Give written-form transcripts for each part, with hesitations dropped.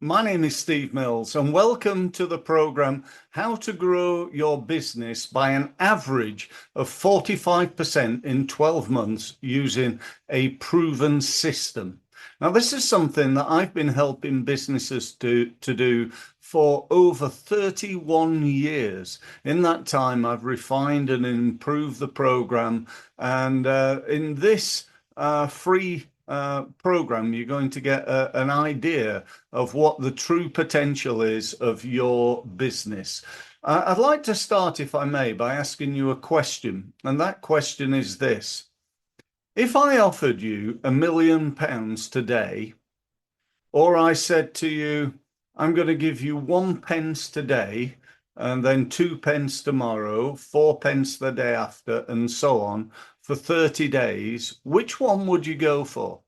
My name is Steve Mills, and welcome to the program How to Grow Your Business by an Average of 45% in 12 months using a proven system. Now, this is something that I've been helping businesses to do for over 31 years. In that time, I've refined and improved the program, and in this free program, you're going to get an idea of what the true potential is of your business. I'd like to start, if I may, by asking you a question. And that question is this. If I offered you £1,000,000 today, or I said to you, I'm going to give you 1 pence today, and then 2 pence tomorrow, 4 pence the day after, and so on, for 30 days, which one would you go for?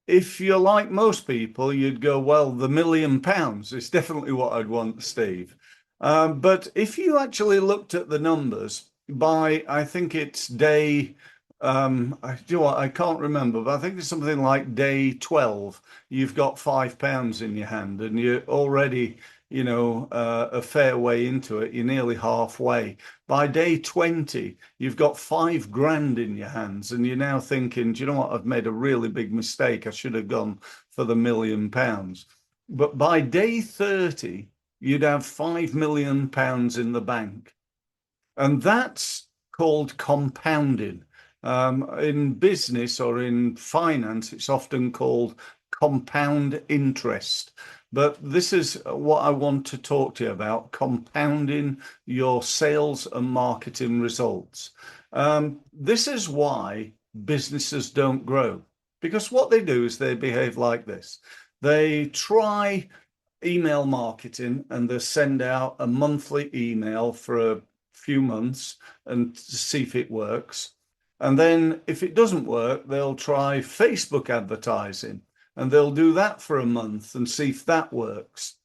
If you're like most people, you'd go, well, the £1,000,000 is definitely what I'd want, Steve. But if you actually looked at the numbers by, I think it's day, I can't remember, but I think it's something like day 12, you've got £5 in your hand and you're already, a fair way into it. You're nearly halfway. By day 20, you've got £5,000 in your hands, and you're now thinking, do you know what? I've made a really big mistake. I should have gone for the £1,000,000. But by day 30, you'd have £5,000,000 in the bank. And that's called compounding. In business or in finance, it's often called compound interest. But this is what I want to talk to you about, compounding your sales and marketing results. This is why businesses don't grow, because what they do is they behave like this. They try email marketing and they send out a monthly email for a few months and to see if it works. And then if it doesn't work, they'll try Facebook advertising. And they'll do that for a month and see if that works.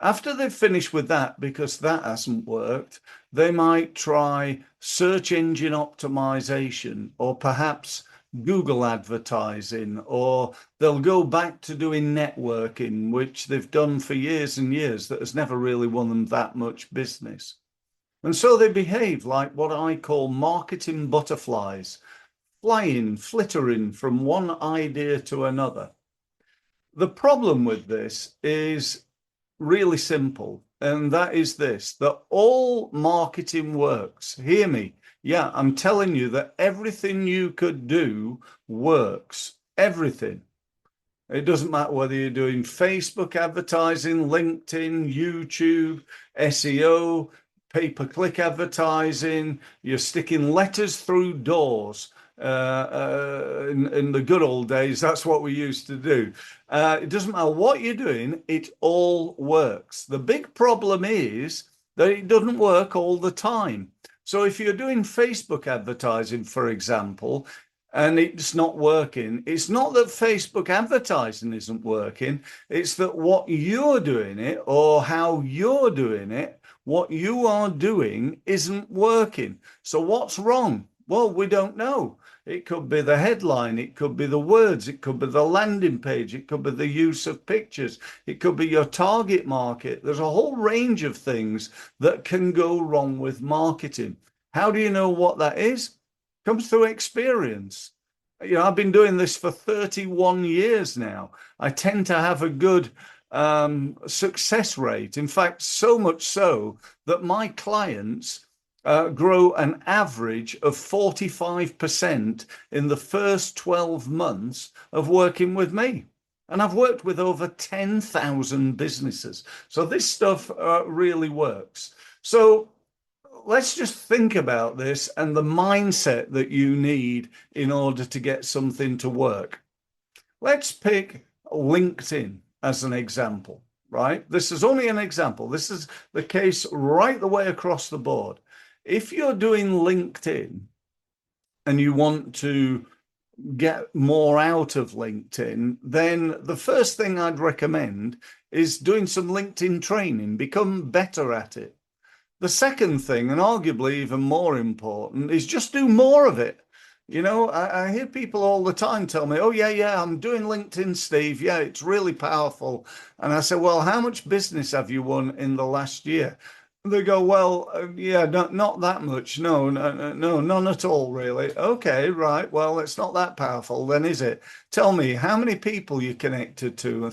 After they've finished with that, because that hasn't worked, they might try search engine optimization or perhaps Google advertising, or they'll go back to doing networking, which they've done for years and years, that has never really won them that much business. And so they behave like what I call marketing butterflies, flying, flittering from one idea to another. The problem with this is really simple, and that is this, that all marketing works. Hear me. Yeah, I'm telling you that everything you could do works. Everything. It doesn't matter whether you're doing Facebook advertising, LinkedIn, YouTube, SEO, pay-per-click advertising, you're sticking letters through doors. In the good old days, that's what we used to do. It doesn't matter what you're doing, it all works. The big problem is that it doesn't work all the time. So if you're doing Facebook advertising, for example, and it's not working, it's not that Facebook advertising isn't working, it's that what you're doing it, or how you're doing it, what you are doing isn't working. So what's wrong? Well, we don't know. It could be the headline, it could be the words, it could be the landing page, it could be the use of pictures, it could be your target market. There's a whole range of things that can go wrong with marketing. How do you know what that is? It comes through experience. I've been doing this for 31 years now. I tend to have a good success rate. In fact, so much so that my clients grow an average of 45% in the first 12 months of working with me. And I've worked with over 10,000 businesses. So this stuff really works. So let's just think about this and the mindset that you need in order to get something to work. Let's pick LinkedIn as an example, right? This is only an example. This is the case right the way across the board. If you're doing LinkedIn and you want to get more out of LinkedIn, then the first thing I'd recommend is doing some LinkedIn training, become better at it. The second thing, and arguably even more important, is just do more of it. I hear people all the time tell me, oh, yeah, I'm doing LinkedIn, Steve. Yeah, it's really powerful. And I say, well, how much business have you won in the last year? They go, well, yeah, not that much. No, none at all, really. Okay, right. Well, it's not that powerful then, is it? Tell me, how many people you connected to?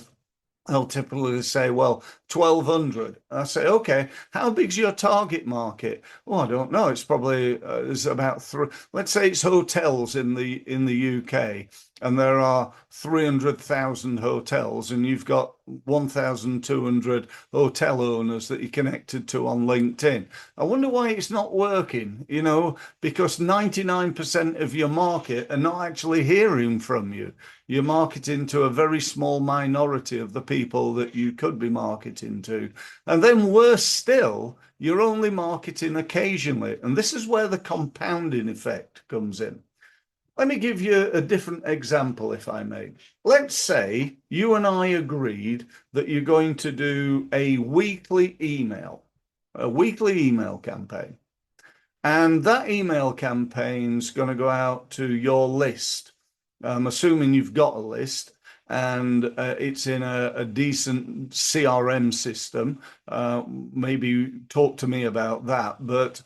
They'll typically say, well, 1,200. I say, okay, how big's your target market? Oh, I don't know. It's probably there's about three. Let's say it's hotels in the UK, and there are 300,000 hotels, and you've got 1,200 hotel owners that you're connected to on LinkedIn. I wonder why it's not working, because 99% of your market are not actually hearing from you. You're marketing to a very small minority of the people that you could be marketing to. And then worse still, you're only marketing occasionally. And this is where the compounding effect comes in. Let me give you a different example, if I may. Let's say you and I agreed that you're going to do a weekly email campaign. And that email campaign's going to go out to your list. I'm assuming you've got a list, and it's in a decent CRM system. Maybe talk to me about that. But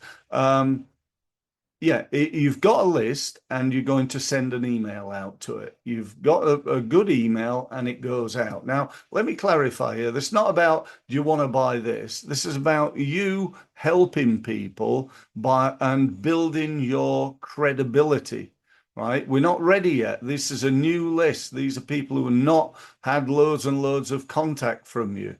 yeah, you've got a list and you're going to send an email out to it. You've got a good email and it goes out. Now, let me clarify here. This is not about, do you want to buy this? This is about you helping people and building your credibility, right? We're not ready yet. This is a new list. These are people who have not had loads and loads of contact from you.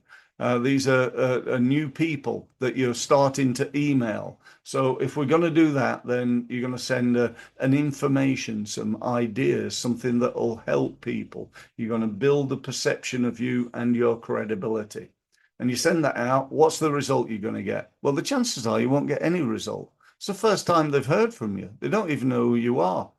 These are new people that you're starting to email. So if we're going to do that, then you're going to send an information, some ideas, something that will help people. You're going to build the perception of you and your credibility. And you send that out. What's the result you're going to get? Well, the chances are you won't get any result. It's the first time they've heard from you. They don't even know who you are.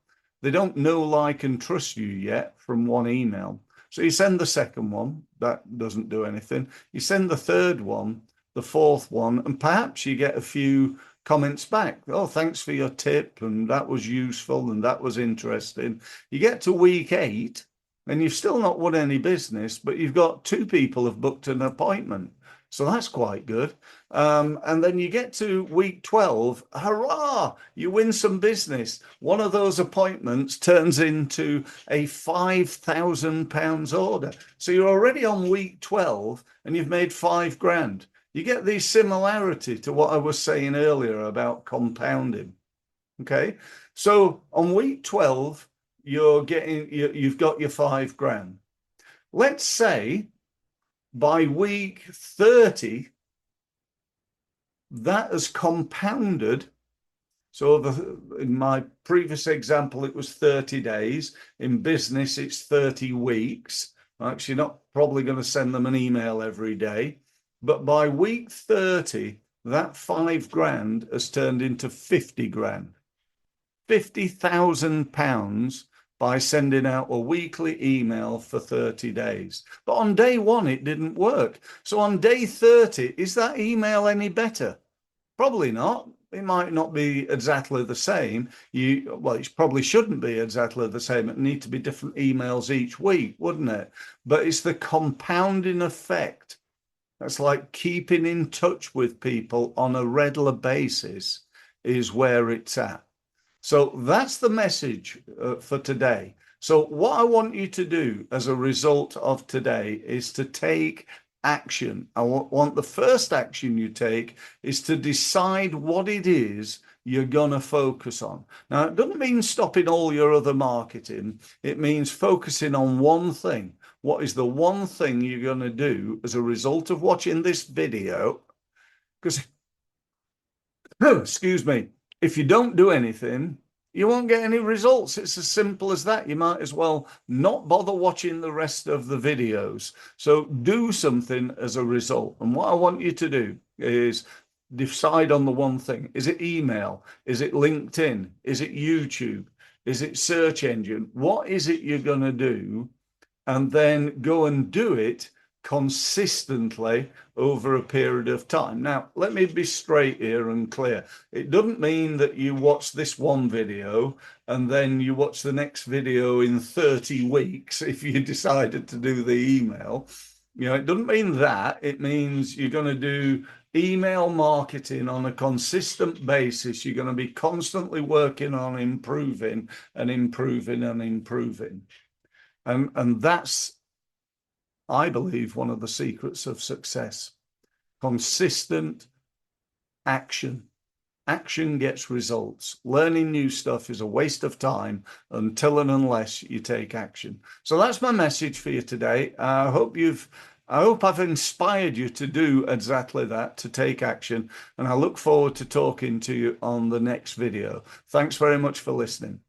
They don't know, like, and trust you yet from one email. So you send the second one, that doesn't do anything. You send the third one, the fourth one, and perhaps you get a few comments back. Oh, thanks for your tip, and that was useful, and that was interesting. You get to week 8, and you've still not won any business, but you've got 2 people have booked an appointment. So that's quite good. And then you get to week 12, hurrah, you win some business. One of those appointments turns into a £5,000 order. So you're already on week 12 and you've made 5 grand. You get the similarity to what I was saying earlier about compounding. Okay. So on week 12, you've got your 5 grand. Let's say by week 30, that has compounded. So in my previous example, it was 30 days. In business, it's 30 weeks. Actually, not probably going to send them an email every day. But by week 30, that 5 grand has turned into 50 grand. £50,000 by sending out a weekly email for 30 days. But on day 1, it didn't work. So on day 30, is that email any better? Probably not. It might not be exactly the same. It probably shouldn't be exactly the same. It need to be different emails each week, wouldn't it? But it's the compounding effect. That's like keeping in touch with people on a regular basis is where it's at. So that's the message for today. So what I want you to do as a result of today is to take action. I want the first action you take is to decide what it is you're going to focus on. Now, it doesn't mean stopping all your other marketing. It means focusing on one thing. What is the one thing you're going to do as a result of watching this video? Because, excuse me, if you don't do anything, you won't get any results. It's as simple as that. You might as well not bother watching the rest of the videos. So do something as a result. And what I want you to do is decide on the one thing. Is it email? Is it LinkedIn? Is it YouTube? Is it search engine? What is it you're going to do? And then go and do it consistently over a period of time. Now, let me be straight here and clear. It doesn't mean that you watch this one video and then you watch the next video in 30 weeks if you decided to do the email. It doesn't mean that. It means you're going to do email marketing on a consistent basis. You're going to be constantly working on improving and improving and improving. And that's, I believe, one of the secrets of success. Consistent action. Action gets results. Learning new stuff is a waste of time until and unless you take action. So that's my message for you today. I hope I've inspired you to do exactly that, to take action. And I look forward to talking to you on the next video. Thanks very much for listening.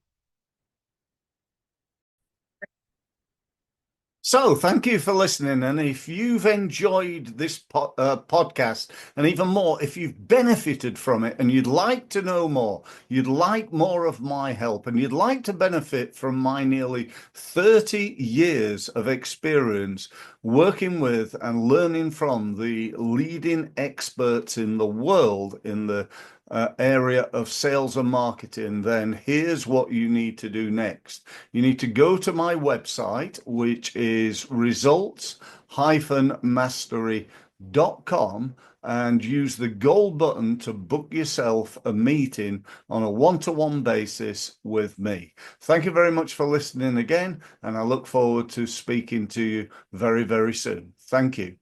So, thank you for listening. And if you've enjoyed this podcast, and even more, if you've benefited from it and you'd like to know more, you'd like more of my help, and you'd like to benefit from my nearly 30 years of experience working with and learning from the leading experts in the world in the area of sales and marketing, then here's what you need to do next. You need to go to my website, which is results-mastery.com, and use the gold button to book yourself a meeting on a one-to-one basis with me. Thank you very much for listening again, and I look forward to speaking to you very, very soon. Thank you.